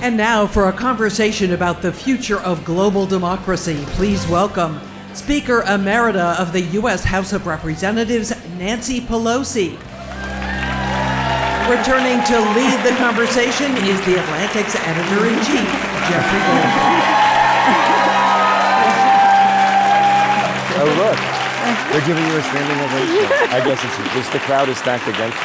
And now for a conversation about the future of global democracy, please welcome Speaker Emerita of the U.S. House of Representatives, Nancy Pelosi. Returning to lead the conversation is the Atlantic's editor-in-chief, Jeffrey Goldberg. Oh, look. They're giving you a standing ovation. I guess it's just the crowd is stacked against me.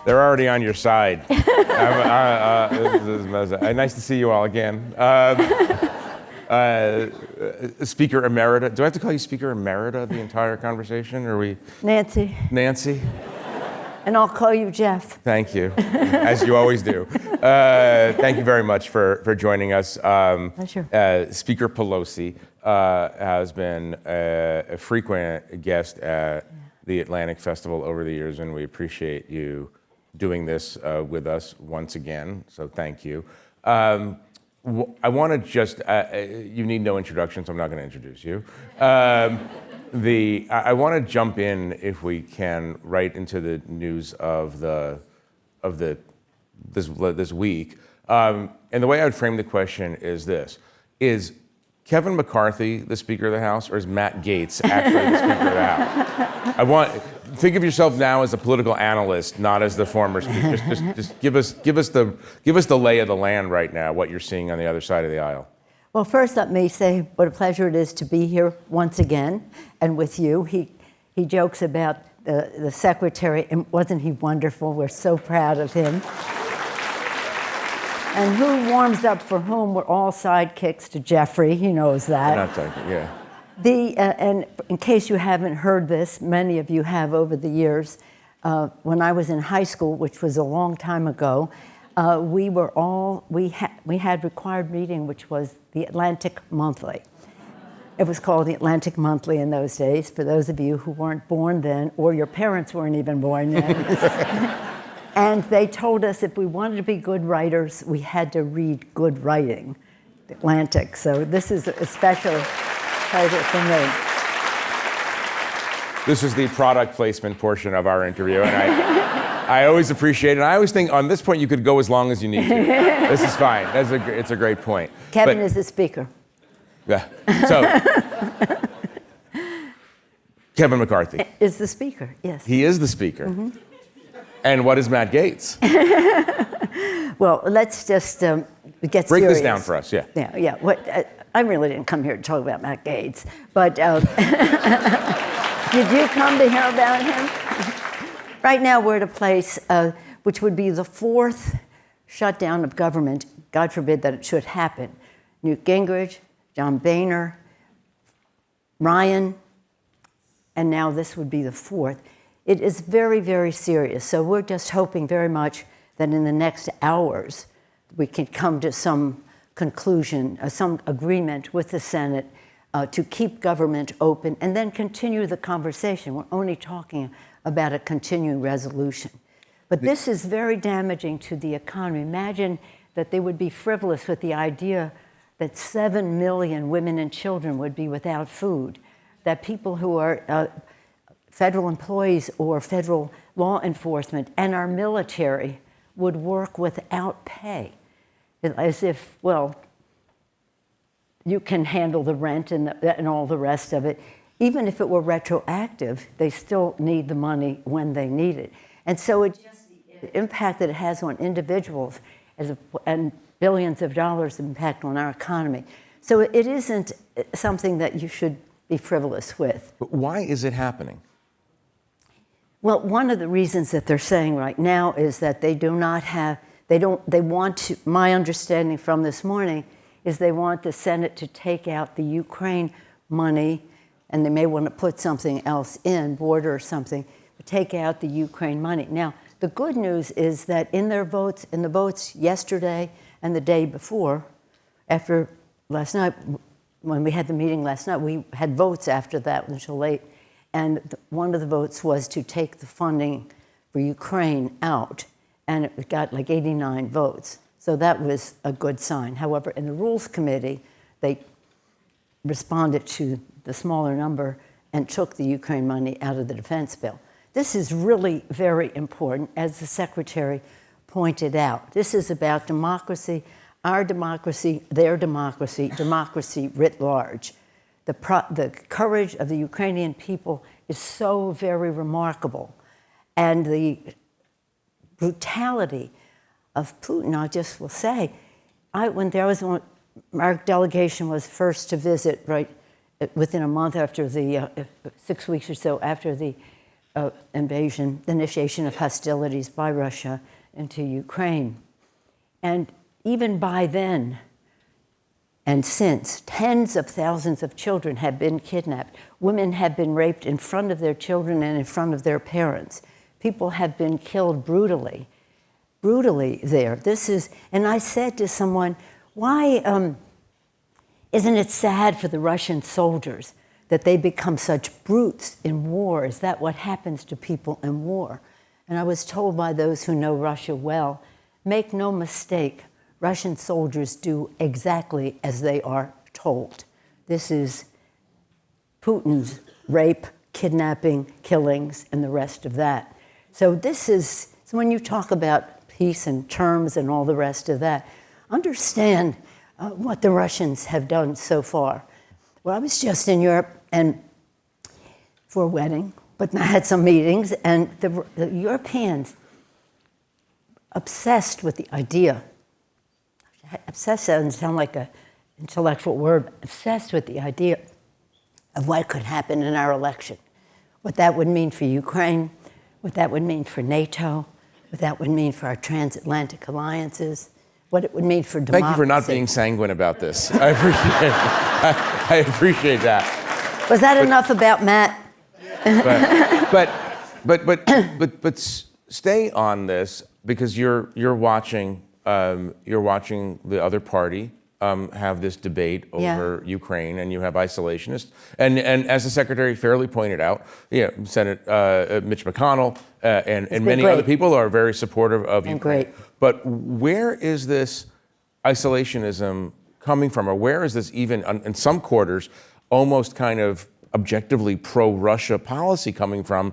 They're already on your side. Nice to see you all again. Speaker Emerita. Do I have to call you Speaker Emerita the entire conversation? Or are we? Nancy. Nancy? And I'll call you Jeff. Thank you, as you always do. Thank you very much for joining us. Pleasure. Speaker Pelosi has been a frequent guest at the Atlantic Festival over the years, and we appreciate you doing this with us once again, so thank you. I want to just, you need no introduction, so I'm not going to introduce you. I want to jump in, if we can, right into the news of this week. And the way I would frame the question is this: is Kevin McCarthy the Speaker of the House, or is Matt Gaetz actually the Speaker of the House? Think of yourself now as a political analyst, not as the former Speaker. Just give us the lay of the land right now, what you're seeing on the other side of the aisle. Well, first let me say what a pleasure it is to be here once again and with you. He jokes about the secretary, and wasn't he wonderful? We're so proud of him. And who warms up for whom? We're all sidekicks to Jeffrey. He knows that. Not sidekick, yeah. And in case you haven't heard this, many of you have over the years, when I was in high school, which was a long time ago, we had required reading, which was the Atlantic Monthly. It was called the Atlantic Monthly in those days, for those of you who weren't born then, or your parents weren't even born then. And they told us if we wanted to be good writers, we had to read good writing, the Atlantic. So this is a special pleasure for me. This is the product placement portion of our interview, and I always appreciate it. I always think on this point you could go as long as you need to. This is fine. It's a great point. Kevin is the Speaker. Yeah. So, Kevin McCarthy is the Speaker, yes. He is the Speaker. Mm-hmm. And what is Matt Gaetz? Well, let's just get Break serious. this down for us, yeah. Yeah. I really didn't come here to talk about Matt Gaetz, but did you come to hear about him? Right now, we're at a place which would be the fourth shutdown of government. God forbid that it should happen. Newt Gingrich, John Boehner, Ryan, and now this would be the fourth. It is very, very serious. So we're just hoping very much that in the next hours we can come to some conclusion, some agreement with the Senate to keep government open and then continue the conversation. We're only talking about a continuing resolution. But this is very damaging to the economy. Imagine that they would be frivolous with the idea that 7 million women and children would be without food, that people who are federal employees or federal law enforcement and our military would work without pay. As if, well, you can handle the rent and all the rest of it. Even if it were retroactive, they still need the money when they need it. And so the impact that it has on individuals and billions of dollars impact on our economy. So it isn't something that you should be frivolous with. But why is it happening? Well, one of the reasons that they're saying right now is that they want to, my understanding from this morning is they want the Senate to take out the Ukraine money, and they may want to put something else in, border or something, but take out the Ukraine money. Now, the good news is that in the votes yesterday and the day before, after last night, when we had the meeting last night, we had votes after that until late. And one of the votes was to take the funding for Ukraine out, and it got like 89 votes. So that was a good sign. However, in the Rules Committee, they responded to the smaller number and took the Ukraine money out of the defense bill. This is really very important, as the Secretary pointed out. This is about democracy, our democracy, their democracy, democracy writ large. The courage of the Ukrainian people is so very remarkable. And the brutality of Putin, I just will say, when there was our delegation was first to visit right within a month after the 6 weeks or so after the invasion, the initiation of hostilities by Russia into Ukraine. And even by then and since, tens of thousands of children have been kidnapped. Women have been raped in front of their children and in front of their parents. People have been killed brutally there. This is, and I said to someone, why isn't it sad for the Russian soldiers that they become such brutes in war? Is that what happens to people in war? And I was told by those who know Russia well, make no mistake, Russian soldiers do exactly as they are told. This is Putin's rape, kidnapping, killings, and the rest of that. So this is, so when you talk about peace and terms and all the rest of that, understand what the Russians have done so far. Well, I was just in Europe and for a wedding, but I had some meetings, and the Europeans obsessed with the idea. Obsessed doesn't sound like an intellectual word. Obsessed with the idea of what could happen in our election, what that would mean for Ukraine, what that would mean for NATO, what that would mean for our transatlantic alliances, what it would mean for democracy. Thank you for not being sanguine about this. I appreciate it. I appreciate that. Was that enough about Matt? But stay on this, because you're watching the other party have this debate over Ukraine, and you have isolationists, and as the Secretary fairly pointed out, Senate Mitch McConnell and many other people are very supportive of Ukraine. Great. But where is this isolationism coming from, or where is this even in some quarters almost kind of objectively pro-Russia policy coming from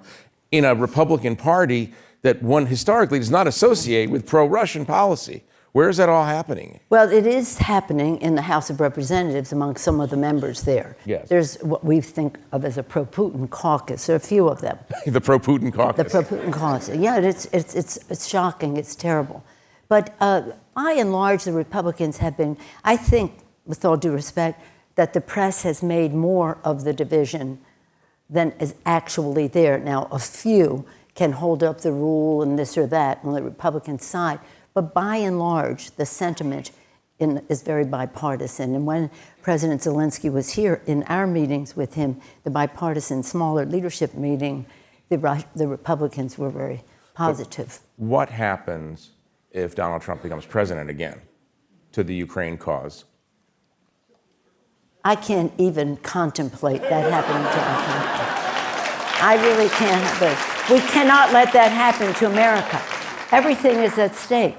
in a Republican Party that one historically does not associate with pro-Russian policy? Where is that all happening? Well, it is happening in the House of Representatives among some of the members there. Yes. There's what we think of as a pro-Putin caucus. There are a few of them. The pro-Putin caucus. The pro-Putin caucus. Yeah, it's shocking. It's terrible. But by and large, the Republicans have been, I think, with all due respect, that the press has made more of the division than is actually there. Now, a few can hold up the rule and this or that on the Republican side. But by and large, the sentiment is very bipartisan. And when President Zelensky was here in our meetings with him, the bipartisan smaller leadership meeting, the Republicans were very positive. But what happens if Donald Trump becomes president again to the Ukraine cause? I can't even contemplate that happening to our country. I really can't. But we cannot let that happen to America. Everything is at stake.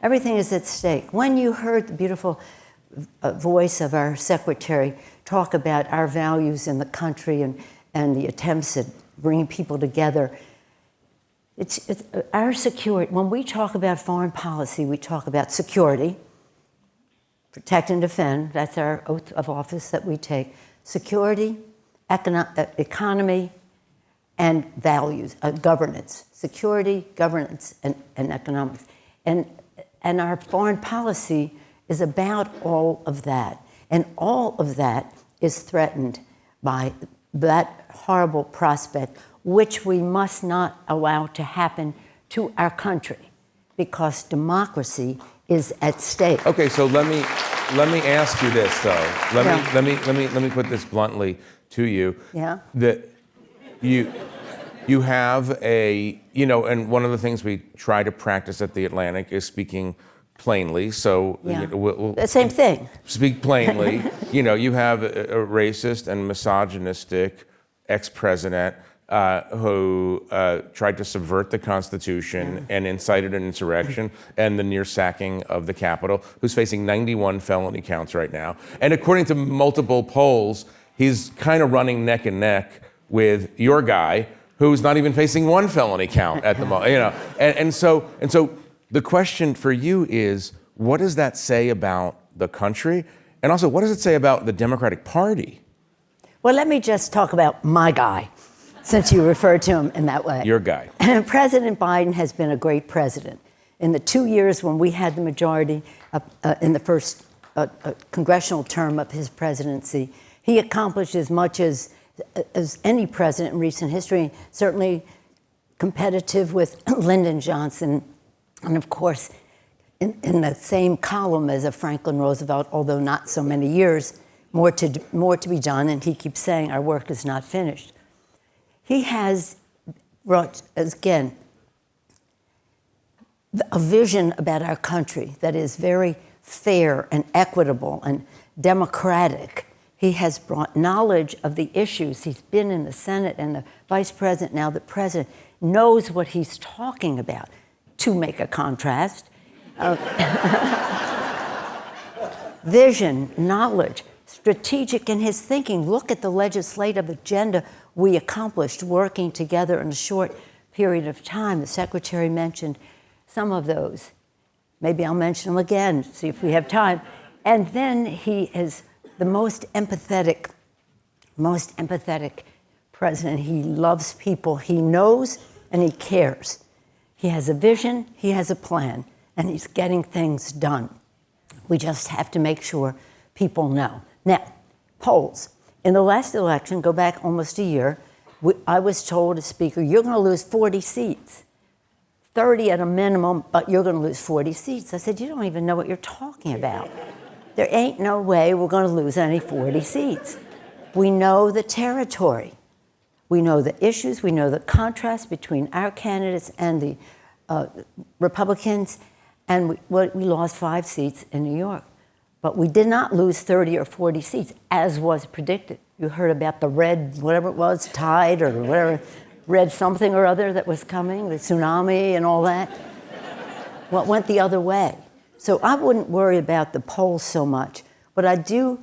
Everything is at stake. When you heard the beautiful voice of our secretary talk about our values in the country and the attempts at bringing people together, it's our security. When we talk about foreign policy, we talk about security, protect and defend. That's our oath of office that we take. Security, economy, and values, governance. Security, governance, and economics. And our foreign policy is about all of that. And all of that is threatened by that horrible prospect, which we must not allow to happen to our country, because democracy is at stake. Okay, so let me ask you this though. Let me put this bluntly to you. Yeah. That you have and one of the things we try to practice at the Atlantic is speaking plainly. So we'll the same thing. Speak plainly. You have a racist and misogynistic ex-president who tried to subvert the Constitution and incited an insurrection and the near sacking of the Capitol, who's facing 91 felony counts right now. And according to multiple polls, he's kind of running neck and neck with your guy, who's not even facing one felony count at the moment. And so the question for you is, what does that say about the country? And also, what does it say about the Democratic Party? Well, let me just talk about my guy, since you referred to him in that way. Your guy. President Biden has been a great president. In the 2 years when we had the majority in the first congressional term of his presidency, he accomplished as much as any president in recent history, certainly competitive with Lyndon Johnson, and of course, in the same column as a Franklin Roosevelt, although not so many years, more to be done, and he keeps saying our work is not finished. He has brought, again, a vision about our country that is very fair and equitable and democratic. He has brought knowledge of the issues. He's been in the Senate and the vice president, now the president, knows what he's talking about. To make a contrast, vision, knowledge, strategic in his thinking. Look at the legislative agenda we accomplished working together in a short period of time. The secretary mentioned some of those. Maybe I'll mention them again, see if we have time. And then he is the most empathetic president. He loves people. He knows and he cares. He has a vision, he has a plan, and he's getting things done. We just have to make sure people know. Now, polls. In the last election, go back almost a year, I was told as Speaker, you're going to lose 40 seats. 30 at a minimum, but you're going to lose 40 seats. I said, you don't even know what you're talking about. There ain't no way we're going to lose any 40 seats. We know the territory. We know the issues. We know the contrast between our candidates and the Republicans, and we lost 5 seats in New York. But we did not lose 30 or 40 seats, as was predicted. You heard about the red, whatever it was, tide or whatever, red something or other that was coming, the tsunami and all that. Well, it went the other way. So I wouldn't worry about the polls so much. But I do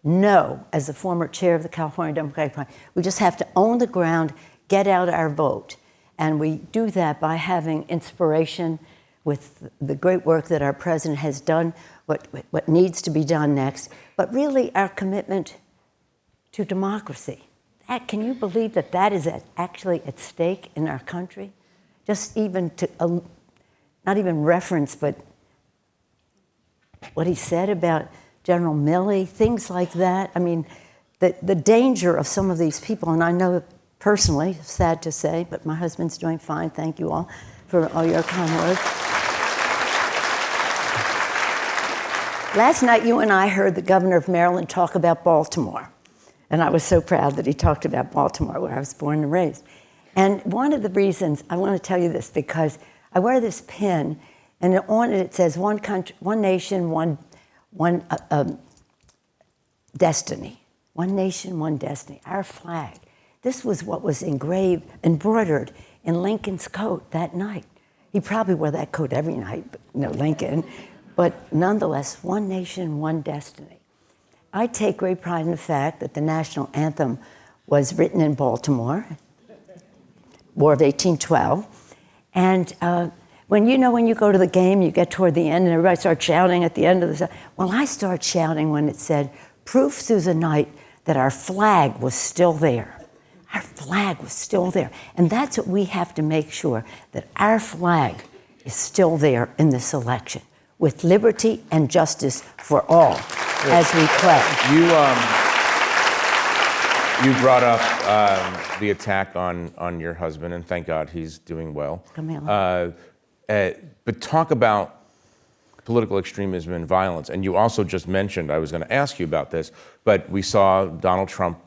know, as the former chair of the California Democratic Party, we just have to own the ground, get out our vote. And we do that by having inspiration with the great work that our president has done, what needs to be done next, but really our commitment to democracy. Can you believe that is actually at stake in our country? Just even to, not even reference, but what he said about General Milley, things like that. I mean, the danger of some of these people, and I know personally, sad to say, but my husband's doing fine. Thank you all for all your kind words. Last night, you and I heard the governor of Maryland talk about Baltimore. And I was so proud that he talked about Baltimore, where I was born and raised. And one of the reasons, I want to tell you this, because I wear this pin, and on it says, one country, one nation, one destiny. One nation, one destiny. Our flag. This was what was engraved, embroidered in Lincoln's coat that night. He probably wore that coat every night, but Lincoln. But nonetheless, one nation, one destiny. I take great pride in the fact that the national anthem was written in Baltimore, War of 1812. And when you go to the game, you get toward the end and everybody starts shouting at the end of the song. Well, I start shouting when it said, proof through the night that our flag was still there. Our flag was still there. And that's what we have to make sure, that our flag is still there in this election, with liberty and justice for all as we play. You brought up the attack on your husband, and thank God he's doing well. But talk about political extremism and violence. And you also just mentioned, I was going to ask you about this, but we saw Donald Trump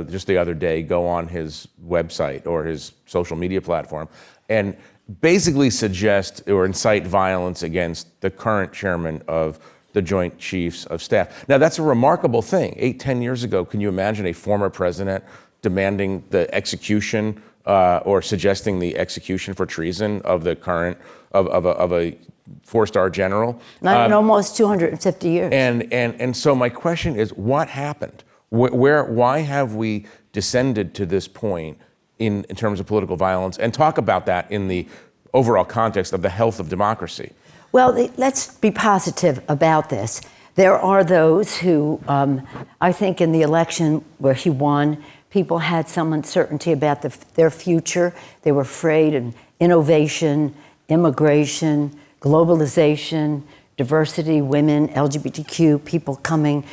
just the other day go on his website or his social media platform and basically suggest or incite violence against the current chairman of the Joint Chiefs of Staff. Now, that's a remarkable thing. 10 years ago, can you imagine a former president demanding the execution or suggesting the execution for treason of the current, of a four-star general? Not in almost 250 years. And so my question is, what happened? Why have we descended to this point in terms of political violence? And talk about that in the overall context of the health of democracy. Well, let's be positive about this. There are those who, I think in the election where he won, people had some uncertainty about their future. They were afraid of innovation, immigration, globalization, diversity, women, LGBTQ, people coming,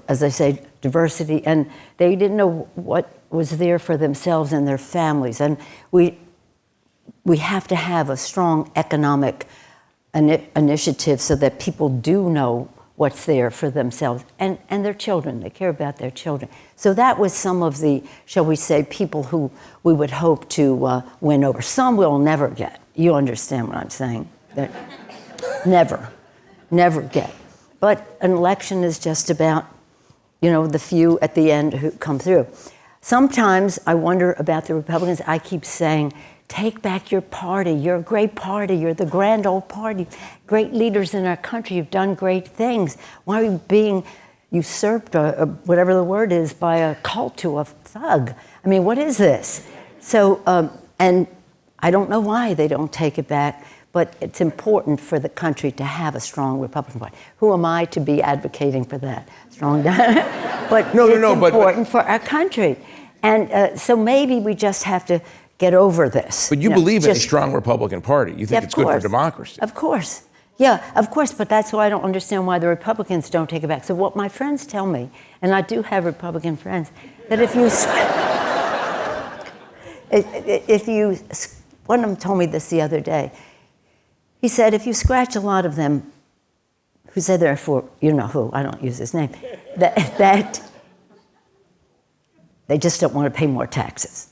as I say, diversity, and they didn't know what was there for themselves and their families. And we have to have a strong economic initiative so that people do know what's there for themselves and their children. They care about their children. So that was some of the, shall we say, people who we would hope to win over. Some we'll never get. You understand what I'm saying? That never get. But an election is just about, the few at the end who come through. Sometimes I wonder about the Republicans. I keep saying, take back your party. You're a great party. You're the grand old party. Great leaders in our country. You've done great things. Why are you being usurped, or whatever the word is, by a cult to a thug? I mean, what is this? So, and I don't know why they don't take it back, but it's important for the country to have a strong Republican Party. Who am I to be advocating for that? Strong, but it's important for our country. And so maybe we just have to get over this. But you believe in a strong Republican Party. You think it's good for democracy. Of course. Yeah, of course, but that's why I don't understand why the Republicans don't take it back. So what my friends tell me, and I do have Republican friends, that one of them told me this the other day. He said, if you scratch a lot of them, who said they're for, you know who, I don't use his name, that they just don't want to pay more taxes.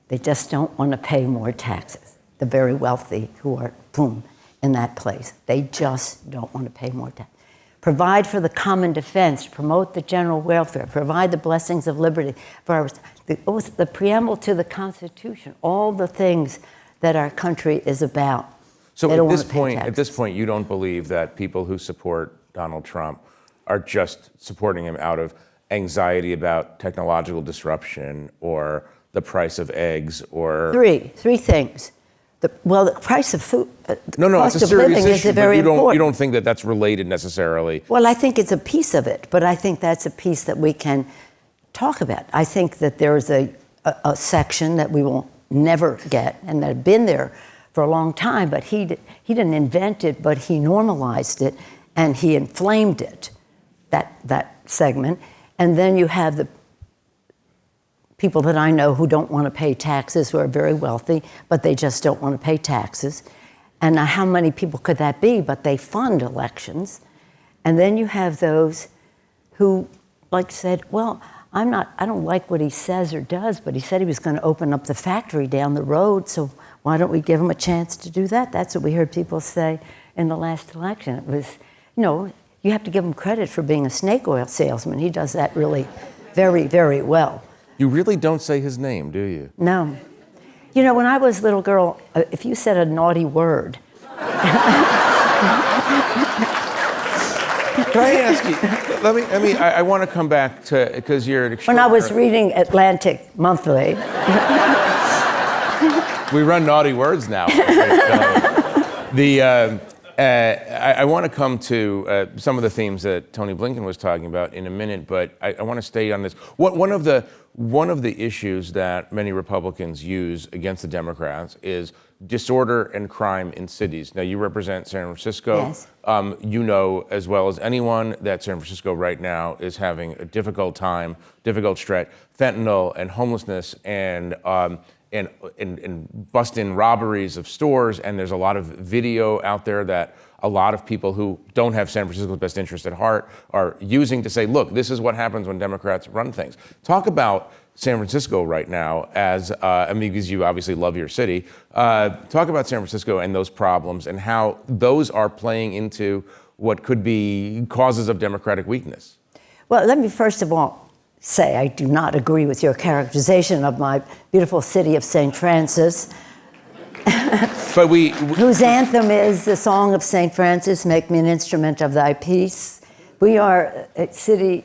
They just don't want to pay more taxes. The very wealthy who are, in that place. They just don't want to pay more tax. Provide for the common defense, promote the general welfare, provide the blessings of liberty for our, the preamble to the Constitution, all the things that our country is about. So at this point, you don't believe that people who support Donald Trump are just supporting him out of anxiety about technological disruption or the price of eggs or... Three things. The price of food, it's a serious issue, but you don't think that that's related necessarily? Well, I think it's a piece of it, but I think that's a piece that we can talk about. I think that there's a section that we will never get and that had been there for a long time, but he didn't invent it, but he normalized it and he inflamed it, that segment. And then you have the people that I know who don't want to pay taxes, who are very wealthy, but they just don't want to pay taxes. And how many people could that be? But they fund elections. And then you have those who said, well, I don't like what he says or does, but he said he was going to open up the factory down the road, so why don't we give him a chance to do that? That's what we heard people say in the last election. It was, you have to give him credit for being a snake oil salesman. He does that really very, very well. You really don't say his name, do you? No. When I was a little girl, if you said a naughty word... Can I ask you, I want to come back to, because you're an extraordinary... When I was reading Atlantic Monthly... We run naughty words now. I want to come to some of the themes that Tony Blinken was talking about in a minute, but I want to stay on this. One of the issues that many Republicans use against the Democrats is disorder and crime in cities. Now, you represent San Francisco. Yes. You know as well as anyone that San Francisco right now is having a difficult time, difficult stretch. Fentanyl and homelessness and bust-in robberies of stores, and there's a lot of video out there that a lot of people who don't have San Francisco's best interest at heart are using to say, look, this is what happens when Democrats run things. Talk about San Francisco right now as, because you obviously love your city. Talk about San Francisco and those problems and how those are playing into what could be causes of Democratic weakness. Well, let me first of all say I do not agree with your characterization of my beautiful city of St. Francis. But whose anthem is the Song of St. Francis, make me an instrument of thy peace. We are a city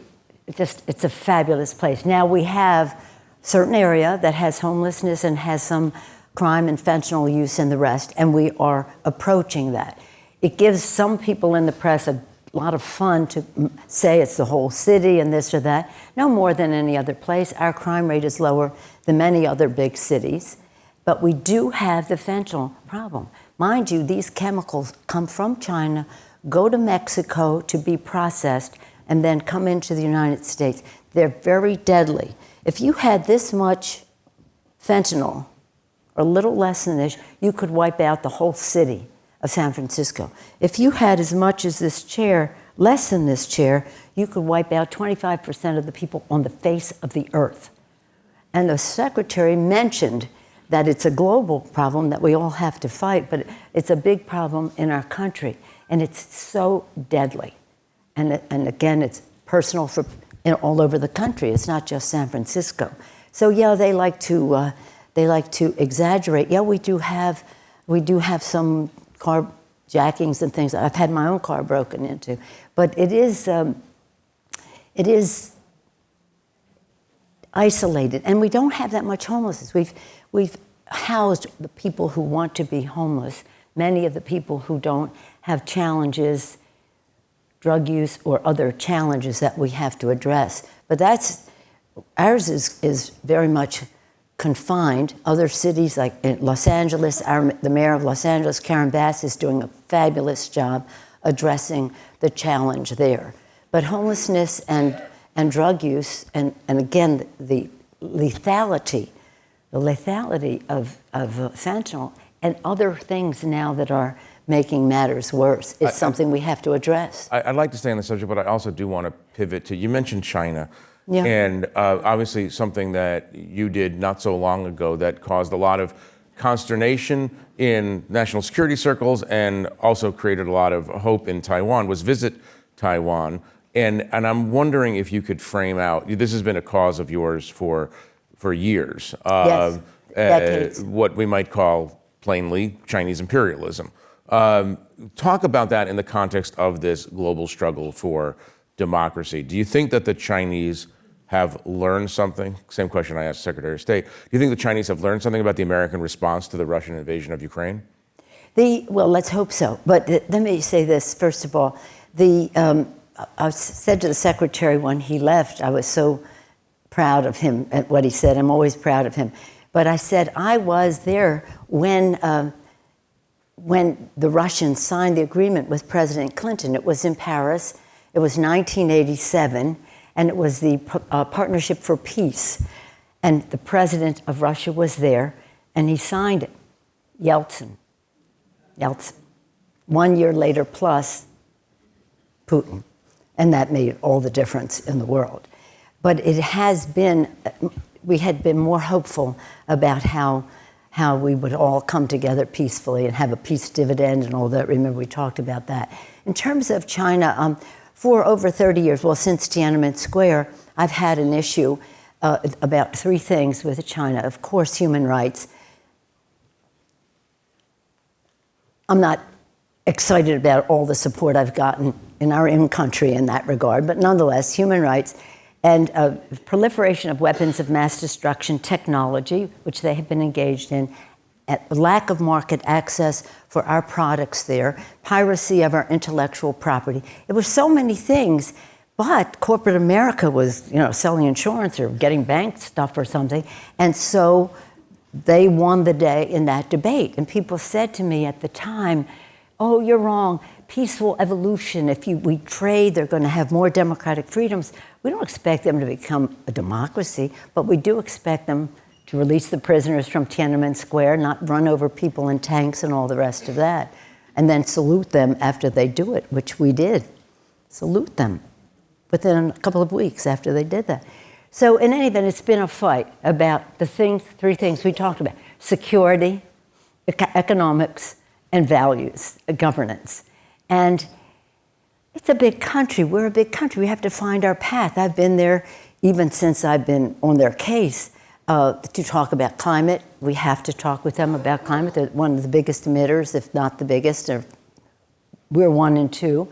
it's a fabulous place. Now we have certain area that has homelessness and has some crime and fentanyl use and the rest, and we are approaching that. It gives some people in the press a lot of fun to say it's the whole city and this or that. No more than any other place. Our crime rate is lower than many other big cities, but we do have the fentanyl problem. Mind you, these chemicals come from China, go to Mexico to be processed, and then come into the United States. They're very deadly. If you had this much fentanyl, or a little less than this, you could wipe out the whole city of San Francisco. If you had as much as this chair, less than this chair, you could wipe out 25% of the people on the face of the earth. And the secretary mentioned that it's a global problem that we all have to fight, but it's a big problem in our country, and it's so deadly. And again, it's personal for all over the country. It's not just San Francisco. So yeah, they like to exaggerate. Yeah, we do have some carjackings and things. I've had my own car broken into, but it is isolated, and we don't have that much homelessness. We've housed the people who want to be homeless. Many of the people who don't have challenges, drug use or other challenges that we have to address. But ours is very much confined. Other cities like in Los Angeles, the mayor of Los Angeles, Karen Bass, is doing a fabulous job addressing the challenge there. But homelessness and drug use, and again, the lethality of fentanyl and other things now that are making matters worse is something we have to address. I'd like to stay on the subject, but I also do want to pivot to, you mentioned China. Yeah. And obviously something that you did not so long ago that caused a lot of consternation in national security circles and also created a lot of hope in Taiwan was visit Taiwan. And I'm wondering if you could frame out, this has been a cause of yours for years. Yes, decades. What we might call plainly Chinese imperialism. Talk about that in the context of this global struggle for democracy. Do you think that the Chinese have learned something? Same question I asked Secretary of State. Do you think the Chinese have learned something about the American response to the Russian invasion of Ukraine? Well, let's hope so. But let me say this, first of all. I said to the Secretary when he left, I was so proud of him at what he said. I'm always proud of him. But I said I was there when the Russians signed the agreement with President Clinton. It was in Paris. It was 1987, and it was the Partnership for Peace. And the president of Russia was there, and he signed it, Yeltsin. 1 year later, plus Putin. And that made all the difference in the world. But it has been, we had been more hopeful about how we would all come together peacefully and have a peace dividend and all that. Remember, we talked about that. In terms of China, for over 30 years, well, since Tiananmen Square, I've had an issue about three things with China. Of course, human rights. I'm not excited about all the support I've gotten in our own country in that regard, but nonetheless, human rights and proliferation of weapons of mass destruction technology, which they have been engaged in, lack of market access for our products there, piracy of our intellectual property. It was so many things, but corporate America was, selling insurance or getting bank stuff or something, and so they won the day in that debate. And people said to me at the time, "Oh, you're wrong. Peaceful evolution. If we trade, they're going to have more democratic freedoms." We don't expect them to become a democracy, but we do expect them to release the prisoners from Tiananmen Square, not run over people in tanks and all the rest of that, and then salute them after they do it, which we did. Salute them within a couple of weeks after they did that. So in any event, it's been a fight about the three things we talked about: security, economics, and values, governance. And it's a big country. We're a big country. We have to find our path. I've been there even since I've been on their case to talk about climate. We have to talk with them about climate. They're one of the biggest emitters, if not the biggest. We're 1 and 2.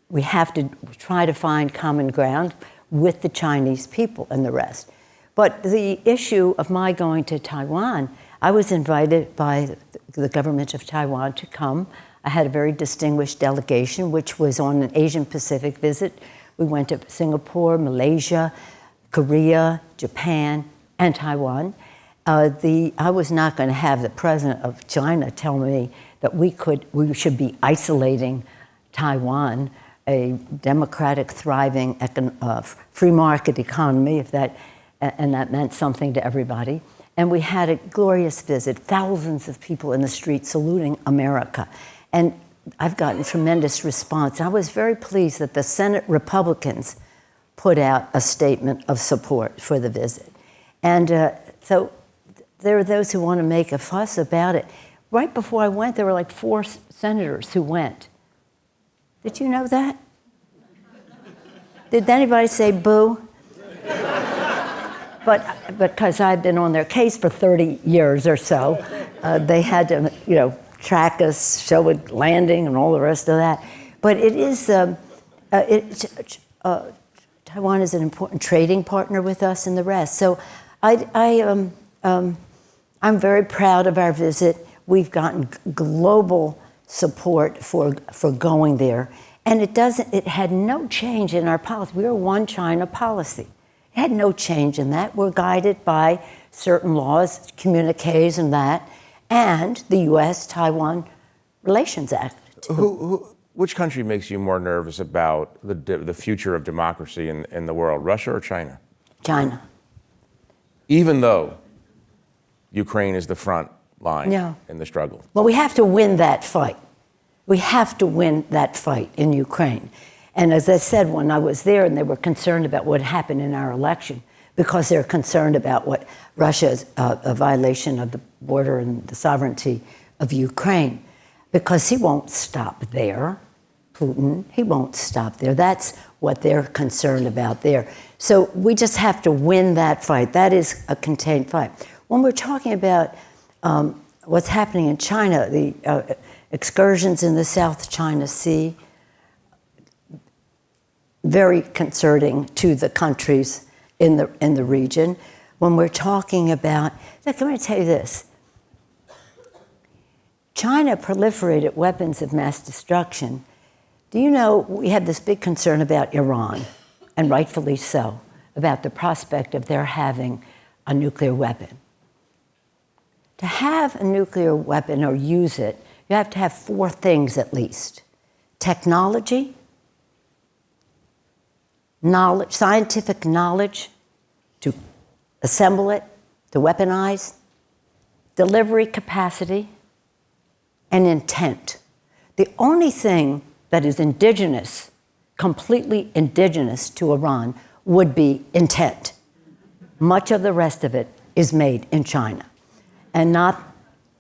We have to try to find common ground. with the Chinese people and the rest. But the issue of my going to Taiwan, I was invited by the government of Taiwan to come. I had a very distinguished delegation, which was on an Asian Pacific visit. We went to Singapore, Malaysia, Korea, Japan, and Taiwan. I was not going to have the president of China tell me that we should be isolating Taiwan, a democratic, thriving, free market economy, and that meant something to everybody. And we had a glorious visit, thousands of people in the street saluting America. And I've gotten tremendous response. I was very pleased that the Senate Republicans put out a statement of support for the visit. And so there are those who want to make a fuss about it. Right before I went, there were like 4 senators who went. Did you know that? Did anybody say boo? But because I've been on their case for 30 years or so, they had to, track us, show it landing, and all the rest of that. But it is, Taiwan is an important trading partner with us and the rest. So I'm very proud of our visit. We've gotten global support for going there. And it had no change in our policy. We were one China policy. It had no change in that. We're guided by certain laws, communiques and that, and the U.S.-Taiwan Relations Act. Which country makes you more nervous about the future of democracy in the world, Russia or China? China. Even though Ukraine is the front line in the struggle. Well, we have to win that fight. We have to win that fight in Ukraine. And as I said, when I was there and they were concerned about what happened in our election, because they're concerned about what Russia's a violation of the border and the sovereignty of Ukraine, because he won't stop there, Putin, he won't stop there. That's what they're concerned about there. So we just have to win that fight. That is a contained fight. When we're talking about what's happening in China, the excursions in the South China Sea, very concerning to the countries in the region. When we're talking about, look, let me tell you this. China proliferated weapons of mass destruction. Do you know we have this big concern about Iran, and rightfully so, about the prospect of their having a nuclear weapon. To have a nuclear weapon or use it, you have to have 4 things at least: technology, knowledge, scientific knowledge to assemble it, to weaponize, delivery capacity, and intent. The only thing that is indigenous, completely indigenous to Iran, would be intent. Much of the rest of it is made in China, and not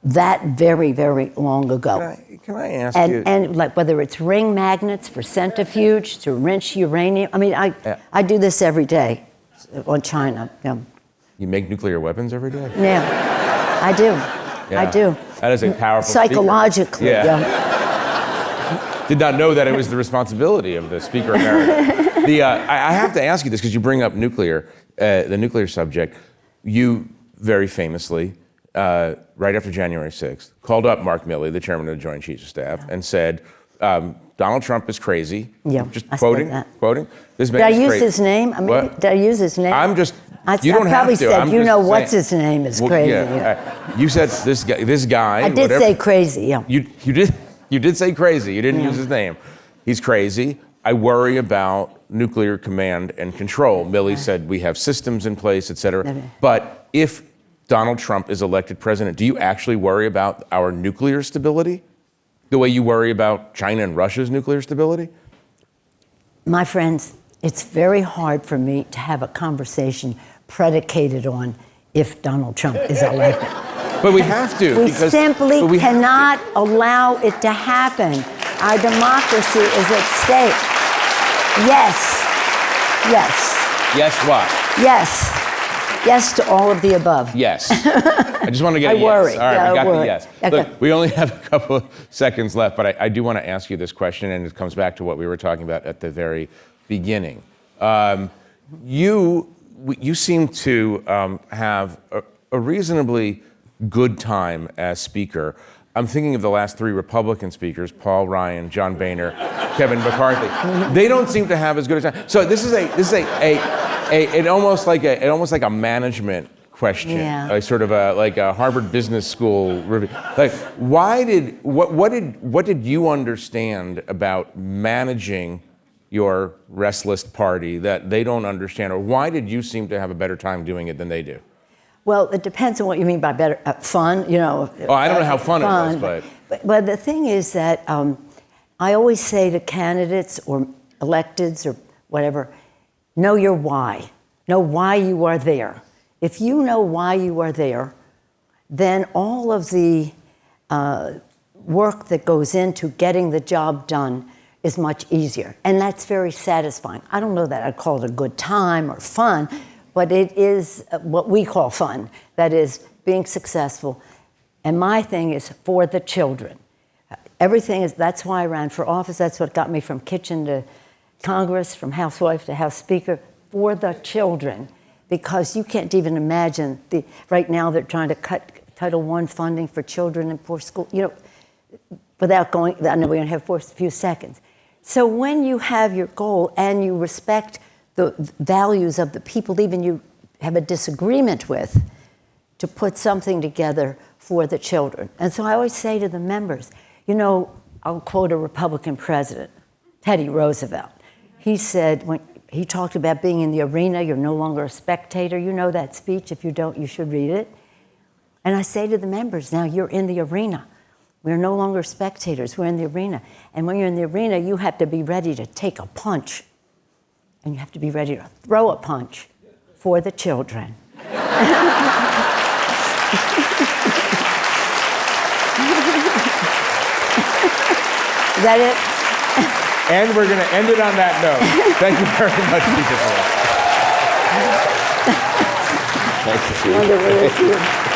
that very, very long ago. Can I ask you? And like whether it's ring magnets for centrifuge to enrich uranium. I mean, I do this every day on China. You make nuclear weapons every day? Yeah, I do. Yeah. I do. That is a powerful psychologically. Did not know that it was the responsibility of the Speaker Emeritus. I have to ask you this because you bring up nuclear, the nuclear subject. You very famously, right after January 6th, called up Mark Milley, the chairman of the Joint Chiefs of Staff, and said, Donald Trump is crazy. Yeah, just I quoting. This man did I use his name? Did I use his name? I'm just. You don't have to. Said, I'm you know, what's his name is crazy. You said this guy. I did say crazy. Yeah. You did say crazy. You didn't use his name. He's crazy. I worry about nuclear command and control. Milley said we have systems in place, et cetera. But if Donald Trump is elected president, do you actually worry about our nuclear stability the way you worry about China and Russia's nuclear stability? My friends, it's very hard for me to have a conversation predicated on if Donald Trump is elected. But we have to. We simply cannot allow it to happen. Our democracy is at stake. Yes. Yes. Yes what? Yes. Yes to all of the above. Yes. I just want to get a yes. worry. All right, we got worry. the yes. Okay. Look, we only have a couple of seconds left, but I do want to ask you this question, and it comes back to what we were talking about at the very beginning. you seem to have a reasonably good time as speaker. I'm thinking of the last three Republican speakers: Paul Ryan, John Boehner, Kevin McCarthy. They don't seem to have as good a time. So this is almost like a management question, Yeah. sort of like a Harvard Business School review. Like, what did you understand about managing your restless party that they don't understand, or why did you seem to have a better time doing it than they do? Well, it depends on what you mean by better fun. You know. Oh, I don't know how fun it was, but the thing is that I always say to candidates or electeds or whatever, know your why. Know why you are there. If you know why you are there, then all of the work that goes into getting the job done is much easier. And that's very satisfying. I don't know that I'd call it a good time or fun, but it is what we call fun. That is being successful. And my thing is for the children. That's why I ran for office. That's what got me from kitchen to Congress, from housewife to House Speaker, for the children. Because you can't even imagine, right now they're trying to cut Title I funding for children in poor school, without going, I know we only have a few seconds. So when you have your goal and you respect the values of the people even you have a disagreement with, to put something together for the children. And so I always say to the members, I'll quote a Republican president, Teddy Roosevelt. He said, when he talked about being in the arena, you're no longer a spectator. You know that speech. If you don't, you should read it. And I say to the members, now you're in the arena. We're no longer spectators. We're in the arena. And when you're in the arena, you have to be ready to take a punch. And you have to be ready to throw a punch for the children. Is that it? And we're going to end it on that note. Thank you very much, Speaker. Nice to see you. Wonderful to see you.